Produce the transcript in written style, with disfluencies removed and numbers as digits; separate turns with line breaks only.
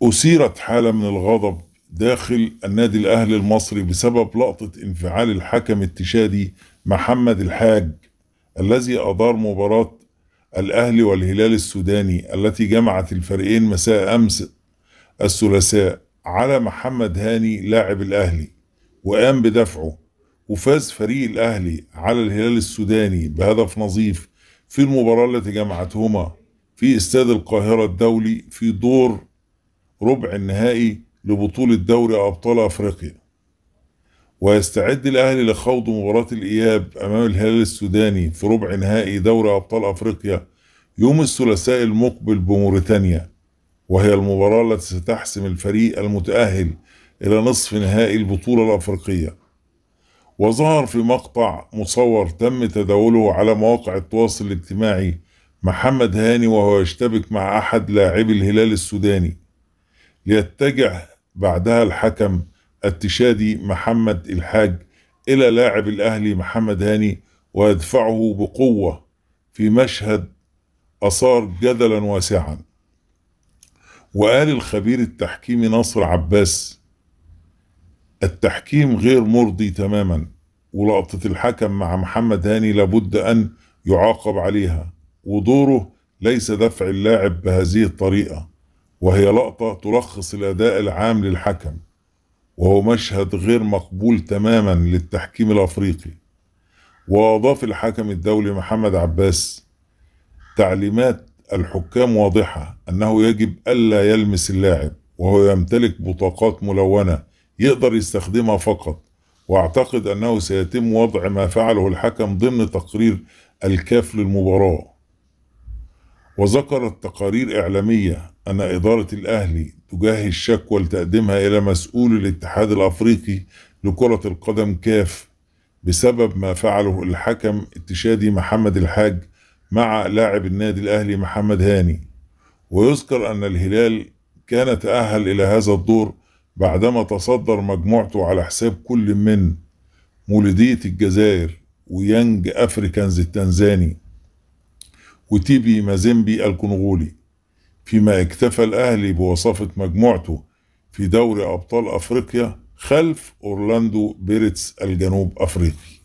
أثيرت حالة من الغضب داخل النادي الأهلي المصري بسبب لقطة انفعال الحكم التشادي محمد الحاج الذي أدار مباراة الأهلي والهلال السوداني التي جمعت الفريقين مساء أمس الثلاثاء على محمد هاني لاعب الأهلي، وقام بدفعه. وفاز فريق الأهلي على الهلال السوداني بهدف نظيف في المباراة التي جمعتهما في استاد القاهرة الدولي في دور ربع النهائي لبطولة دوري أبطال أفريقيا. ويستعد الأهلي لخوض مباراة الإياب أمام الهلال السوداني في ربع نهائي دوري أبطال أفريقيا يوم الثلاثاء المقبل بموريتانيا، وهي المباراة التي ستحسم الفريق المتأهل إلى نصف نهائي البطولة الأفريقية. وظهر في مقطع مصور تم تداوله على مواقع التواصل الاجتماعي محمد هاني وهو يشتبك مع أحد لاعبي الهلال السوداني، ليتجه بعدها الحكم التشادي محمد الحاج إلى لاعب الأهلي محمد هاني ويدفعه بقوة في مشهد أثار جدلا واسعا. وقال الخبير التحكيمي ناصر عباس: التحكيم غير مرضي تماما، ولقطة الحكم مع محمد هاني لابد أن يعاقب عليها، ودوره ليس دفع اللاعب بهذه الطريقة، وهي لقطة تلخص الأداء العام للحكم، وهو مشهد غير مقبول تماما للتحكيم الأفريقي. وأضاف الحكم الدولي محمد عباس: تعليمات الحكام واضحة أنه يجب ألا يلمس اللاعب، وهو يمتلك بطاقات ملونة يقدر يستخدمها فقط، واعتقد أنه سيتم وضع ما فعله الحكم ضمن تقرير الكاف للمباراة. وذكرت تقارير إعلامية أن إدارة الأهلي تجهز شكوى لتقديمها إلى مسؤول الاتحاد الأفريقي لكرة القدم كاف بسبب ما فعله الحكم التشادي محمد الحاج مع لاعب النادي الأهلي محمد هاني. ويذكر أن الهلال كان تأهل إلى هذا الدور بعدما تصدر مجموعته على حساب كل من مولودية الجزائر، ويانج أفريكانز التنزاني، وتيبي مازيمبي الكونغولي، فيما اكتفى الأهلي بوصافة مجموعته في دوري أبطال أفريقيا خلف أورلاندو بيرتس الجنوب أفريقي.